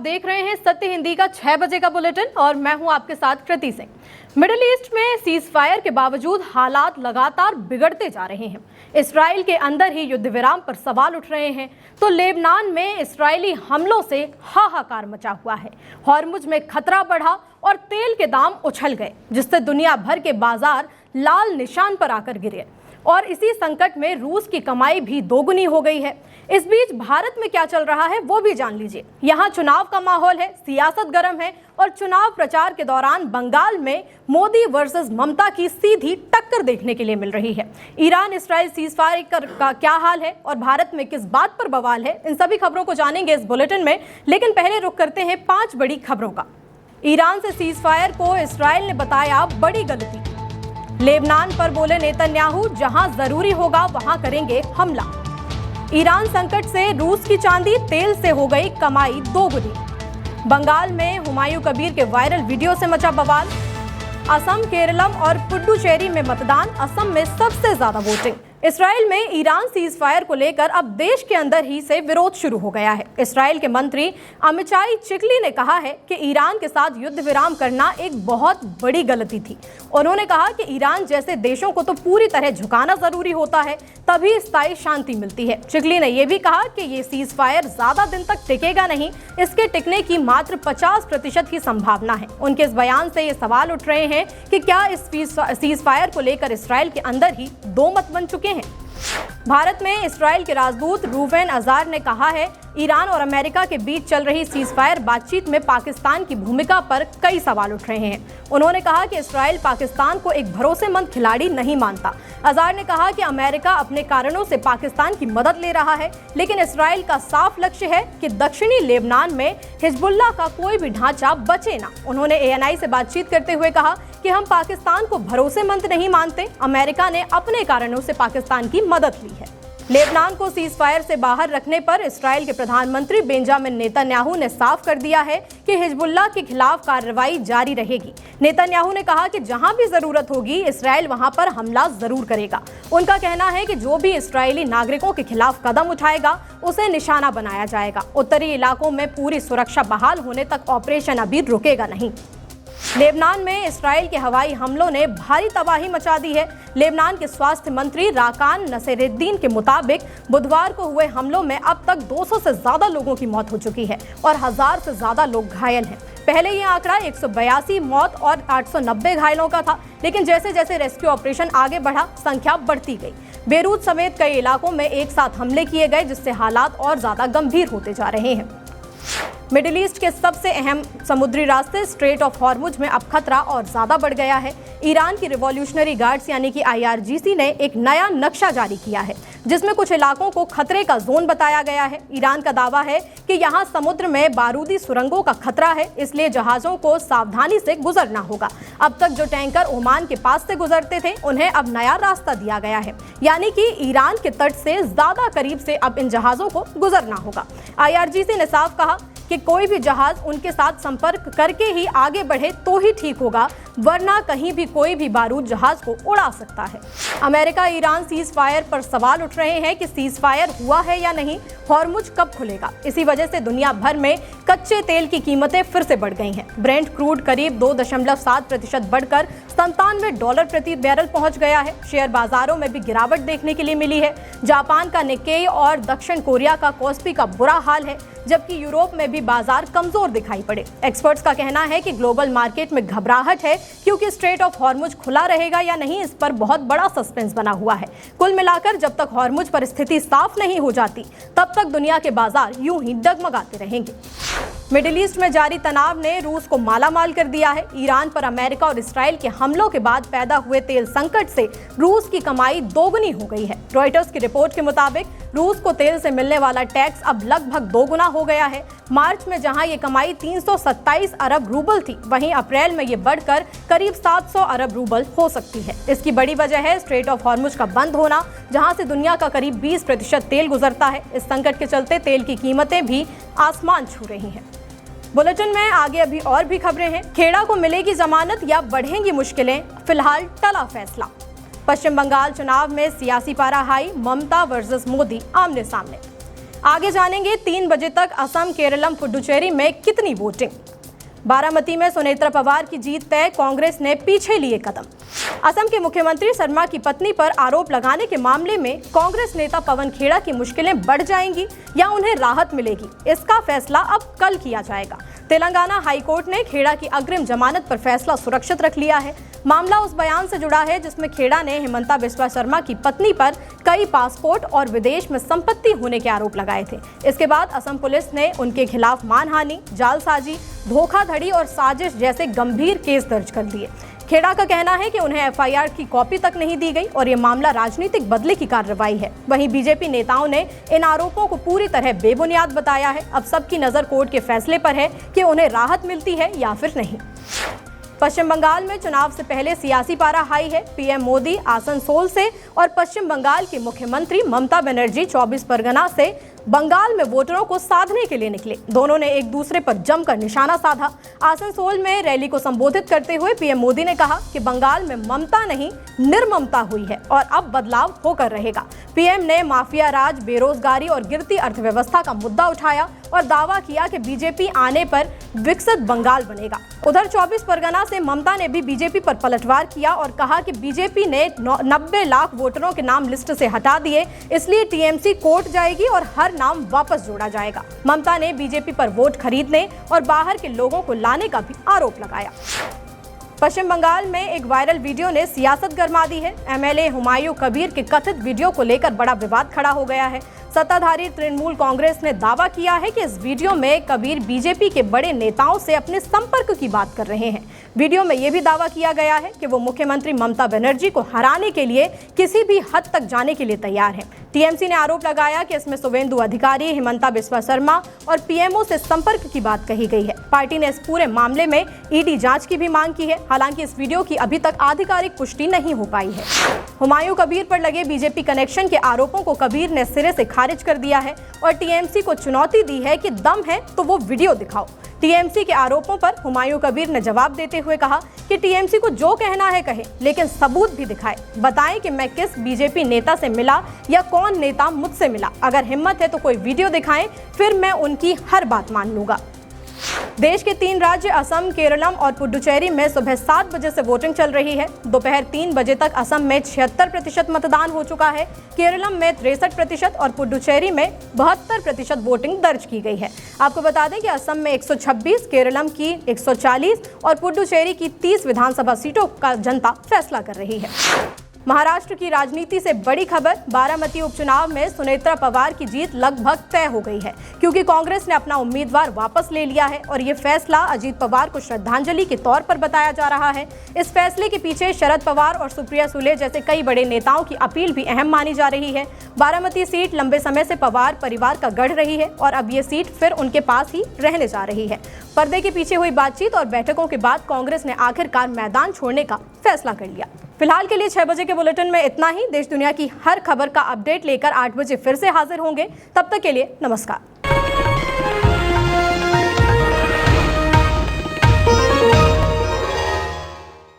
देख रहे हैं सत्य हिंदी का 6 बजे का बुलेटिन और मैं हूं आपके साथ कृति सिंह। मिडिल ईस्ट में सीज फायर के बावजूद हालात लगातार बिगड़ते जा रहे हैं। इस्राएल के अंदर ही युद्ध विराम पर सवाल उठ रहे हैं तो लेबनान में इस्राएली हमलों से हाहाकार मचा हुआ है। हॉर्मुज में खतरा बढ़ा और तेल के दाम उछल गए, जिससे दुनिया भर के बाजार लाल निशान पर आकर गिरे और इसी संकट में रूस की कमाई भी दोगुनी हो गई है। इस बीच भारत में क्या चल रहा है वो भी जान लीजिए। यहाँ चुनाव का माहौल है, सियासत गर्म है और चुनाव प्रचार के दौरान बंगाल में मोदी वर्सेस ममता की सीधी टक्कर देखने के लिए मिल रही है। ईरान इस्राएल सीज फायर का क्या हाल है और भारत में किस बात पर बवाल है, इन सभी खबरों को जानेंगे इस बुलेटिन में। लेकिन पहले रुख करते हैं 5 बड़ी खबरों का। ईरान से सीज फायर को इस्राएल ने बताया बड़ी गलती। लेबनान पर बोले नेतन्याहू, जहां जरूरी होगा वहां करेंगे हमला। ईरान संकट से रूस की चांदी, तेल से हो गई कमाई दोगुनी। बंगाल में हुमायूं कबीर के वायरल वीडियो से मचा बवाल। असम, केरलम और पुडुचेरी में मतदान, असम में सबसे ज्यादा वोटिंग। इस्राएल में ईरान सीज फायर को लेकर अब देश के अंदर ही से विरोध शुरू हो गया है। इस्राएल के मंत्री अमिचाई चिकली ने कहा है कि ईरान के साथ युद्ध विराम करना एक बहुत बड़ी गलती थी। उन्होंने कहा कि ईरान जैसे देशों को तो पूरी तरह झुकाना जरूरी होता है, तभी स्थायी शांति मिलती है। चिकली ने यह भी कहा कि ये सीज फायर ज्यादा दिन तक टिकेगा नहीं, इसके टिकने की मात्र 50% ही संभावना है। उनके इस बयान से ये सवाल उठ रहे हैं कि क्या इस सीज फायर को लेकर इस्राएल के अंदर ही दो मत बन चुके हैं। भारत में इस्राएल के राजदूत रूवेन अजार ने कहा है, ईरान और अमेरिका के बीच चल रही सीज फायर बातचीत में पाकिस्तान की भूमिका पर कई सवाल उठ रहे हैं। उन्होंने कहा कि इस्राएल पाकिस्तान को एक भरोसेमंद खिलाड़ी नहीं मानता। अजार ने कहा कि अमेरिका अपने कारणों से पाकिस्तान की मदद ले रहा है, लेकिन इस्राएल का साफ लक्ष्य है कि दक्षिणी लेबनान में हिजबुल्लाह का कोई भी ढांचा बचे ना। उन्होंने ANI से बातचीत करते हुए कहा कि हम पाकिस्तान को भरोसेमंद नहीं मानते, अमेरिका ने अपने कारणों से पाकिस्तान की मदद ली है। लेबनान को सीज फायर से बाहर रखने पर इस्राएल के प्रधानमंत्री बेंजामिन नेतन्याहू ने साफ कर दिया है कि हिजबुल्लाह के खिलाफ कार्रवाई जारी रहेगी। नेतन्याहू ने कहा कि जहां भी जरूरत होगी इस्राएल वहां पर हमला जरूर करेगा। उनका कहना है कि जो भी इस्राएली नागरिकों के खिलाफ कदम उठाएगा उसे निशाना बनाया जाएगा। उत्तरी इलाकों में पूरी सुरक्षा बहाल होने तक ऑपरेशन अभी रुकेगा नहीं। लेबनान में इस्राएल के हवाई हमलों ने भारी तबाही मचा दी है। लेबनान के स्वास्थ्य मंत्री राकान नसेरुद्दीन के मुताबिक बुधवार को हुए हमलों में अब तक 200 से ज्यादा लोगों की मौत हो चुकी है और 1000 से ज्यादा लोग घायल हैं। पहले ये आंकड़ा 182 मौत और 890 घायलों का था, लेकिन जैसे जैसे रेस्क्यू ऑपरेशन आगे बढ़ा संख्या बढ़ती गई। बेरूत समेत कई इलाकों में एक साथ हमले किए गए, जिससे हालात और ज्यादा गंभीर होते जा रहे हैं। मिडिल ईस्ट के सबसे अहम समुद्री रास्ते स्ट्रेट ऑफ हॉर्मुज में अब खतरा और ज्यादा बढ़ गया है। ईरान की रिवॉल्यूशनरी गार्ड्स यानी कि IRGC ने एक नया नक्शा जारी किया है, जिसमें कुछ इलाकों को खतरे का जोन बताया गया है। ईरान का दावा है कि यहाँ समुद्र में बारूदी सुरंगों का खतरा है, इसलिए जहाजों को सावधानी से गुजरना होगा। अब तक जो टैंकर ओमान के पास से गुजरते थे, उन्हें अब नया रास्ता दिया गया है, यानी कि ईरान के तट से ज्यादा करीब से अब इन जहाजों को गुजरना होगा। IRGC ने साफ कहा कि कोई भी जहाज उनके साथ संपर्क करके ही आगे बढ़े तो ही ठीक होगा, वरना कहीं भी कोई भी बारूद जहाज को उड़ा सकता है। अमेरिका ईरान सीज फायर पर सवाल उठ रहे हैं कि सीज फायर हुआ है या नहीं, हॉर्मुज कब खुलेगा। इसी वजह से दुनिया भर में कच्चे तेल की कीमतें फिर से बढ़ गई हैं। ब्रेंट क्रूड करीब 2.7% बढ़कर $97 प्रति बैरल पहुंच गया है। शेयर बाजारों में भी गिरावट देखने के लिए मिली है। जापान का निक्केई और दक्षिण कोरिया का कोस्पी का बुरा हाल है, जबकि यूरोप में भी बाजार कमजोर दिखाई पड़े। एक्सपर्ट्स का कहना है कि ग्लोबल मार्केट में घबराहट है, क्योंकि स्ट्रेट ऑफ हॉर्मुज खुला रहेगा या नहीं, इस पर बहुत बड़ा सस्पेंस बना हुआ है। कुल मिलाकर जब तक हॉर्मुज पर स्थिति साफ नहीं हो जाती, तब तक दुनिया के बाजार यूं ही डगमगाते रहेंगे। मिडिल ईस्ट में जारी तनाव ने रूस को मालामाल कर दिया है। ईरान पर अमेरिका और इस्राएल के हमलों के बाद पैदा हुए तेल संकट से रूस की कमाई दोगुनी हो गई है। रॉयटर्स की रिपोर्ट के मुताबिक रूस को तेल से मिलने वाला टैक्स अब लगभग दोगुना हो गया है। मार्च में जहां ये कमाई 327 अरब रूबल थी, वहीं अप्रैल में ये बढ़कर करीब 700 अरब रूबल हो सकती है। इसकी बड़ी वजह है स्ट्रेट ऑफ हॉर्मुज का बंद होना, जहां से दुनिया का करीब 20% तेल गुजरता है। इस संकट के चलते तेल की कीमतें भी आसमान छू रही हैं। बुलेटिन में आगे अभी और भी खबरें हैं। खेड़ा को मिलेगी जमानत या बढ़ेंगी मुश्किलें, फिलहाल टला फैसला। पश्चिम बंगाल चुनाव में सियासी पारा हाई, ममता वर्सेस मोदी आमने सामने। आगे जानेंगे 3 बजे तक असम, केरलम, पुडुचेरी में कितनी वोटिंग। बारामती में सुनेत्रा पवार की जीत तय, कांग्रेस ने पीछे लिए कदम। असम के मुख्यमंत्री शर्मा की पत्नी पर आरोप लगाने के मामले में कांग्रेस नेता पवन खेड़ा की मुश्किलें बढ़ जाएंगी या उन्हें राहत मिलेगी, इसका फैसला अब कल किया जाएगा। तेलंगाना हाईकोर्ट ने खेड़ा की अग्रिम जमानत पर फैसला सुरक्षित रख लिया है। मामला उस बयान से जुड़ा है जिसमें खेड़ा ने हेमंता बिस्वा शर्मा की पत्नी पर कई पासपोर्ट और विदेश में संपत्ति होने के आरोप लगाए थे। इसके बाद असम पुलिस ने उनके खिलाफ मानहानि, जालसाजी, धोखाधड़ी और साजिश जैसे गंभीर केस दर्ज कर लिए। खेड़ा का कहना है कि उन्हें एफआईआर की कॉपी तक नहीं दी गई और ये मामला राजनीतिक बदले की कार्रवाई है। वहीं बीजेपी नेताओं ने इन आरोपों को पूरी तरह बेबुनियाद बताया है। अब सबकी नजर कोर्ट के फैसले पर है कि उन्हें राहत मिलती है या फिर नहीं। पश्चिम बंगाल में चुनाव से पहले सियासी पारा हाई है। पीएम मोदी आसनसोल से और पश्चिम बंगाल की मुख्यमंत्री ममता बनर्जी 24 परगना से बंगाल में वोटरों को साधने के लिए निकले। दोनों ने एक दूसरे पर जमकर निशाना साधा। आसनसोल में रैली को संबोधित करते हुए पीएम मोदी ने कहा कि बंगाल में ममता नहीं, निर्ममता हुई है और अब बदलाव होकर रहेगा। पीएम ने माफिया राज, बेरोजगारी और गिरती अर्थव्यवस्था का मुद्दा उठाया और दावा किया कि बीजेपी आने पर विकसित बंगाल बनेगा। उधर 24 परगना से ममता ने भी बीजेपी पर पलटवार किया और कहा कि बीजेपी ने 90 लाख वोटरों के नाम लिस्ट से हटा दिए, इसलिए टीएमसी कोर्ट जाएगी और हर नाम वापस जोड़ा जाएगा। ममता ने बीजेपी पर वोट खरीदने और बाहर के लोगों को लाने का भी आरोप लगाया। पश्चिम बंगाल में एक वायरल वीडियो ने सियासत गरमा दी है। एमएलए हुमायूं कबीर के कथित वीडियो को लेकर बड़ा विवाद खड़ा हो गया है। सत्ताधारी तृणमूल कांग्रेस ने दावा किया है कि इस वीडियो में कबीर बीजेपी के बड़े नेताओं से अपने संपर्क की बात कर रहे हैं। वीडियो में यह भी दावा किया गया है कि वो मुख्यमंत्री ममता बनर्जी को हराने के लिए किसी भी हद तक जाने के लिए तैयार हैं। टीएमसी ने आरोप लगाया कि इसमें शुवेंदु अधिकारी, हेमंता बिस्वा शर्मा और पीएमओ से संपर्क की बात कही गई है। पार्टी ने इस पूरे मामले में ईडी जांच की भी मांग की है। हालांकि इस वीडियो की अभी तक आधिकारिक पुष्टि नहीं हो पाई है। हुमायूं कबीर पर लगे बीजेपी कनेक्शन के आरोपों को कबीर ने सिरे से खारिज कर दिया है और टीएमसी को चुनौती दी है कि दम है तो वो वीडियो दिखाओ। टीएमसी के आरोपों पर हुमायूं कबीर ने जवाब देते हुए कहा कि टीएमसी को जो कहना है कहे, लेकिन सबूत भी दिखाए। बताएं कि मैं किस बीजेपी नेता से मिला या कौन नेता मुझसे मिला। अगर हिम्मत है तो कोई वीडियो दिखाएं, फिर मैं उनकी हर बात मान लूंगा। देश के 3 राज्य असम, केरलम और पुडुचेरी में सुबह 7 बजे से वोटिंग चल रही है। दोपहर 3 बजे तक असम में 76% मतदान हो चुका है, केरलम में 63% और पुडुचेरी में 72% वोटिंग दर्ज की गई है। आपको बता दें कि असम में 126, केरलम की 140 और पुडुचेरी की 30 विधानसभा सीटों का जनता फैसला कर रही है। महाराष्ट्र की राजनीति से बड़ी खबर, बारामती उपचुनाव में सुनेत्रा पवार की जीत लगभग तय हो गई है, क्योंकि कांग्रेस ने अपना उम्मीदवार वापस ले लिया है और ये फैसला अजीत पवार को श्रद्धांजलि के तौर पर बताया जा रहा है। इस फैसले के पीछे शरद पवार और सुप्रिया सुले जैसे कई बड़े नेताओं की अपील भी अहम मानी जा रही है। बारामती सीट लंबे समय से पवार परिवार का गढ़ रही है और अब ये सीट फिर उनके पास ही रहने जा रही है। पर्दे के पीछे हुई बातचीत और बैठकों के बाद कांग्रेस ने आखिरकार मैदान छोड़ने का फैसला कर लिया। फिलहाल के लिए 6 बजे के बुलेटिन में इतना ही। देश दुनिया की हर खबर का अपडेट लेकर 8 बजे फिर से हाजिर होंगे। तब तक के लिए नमस्कार।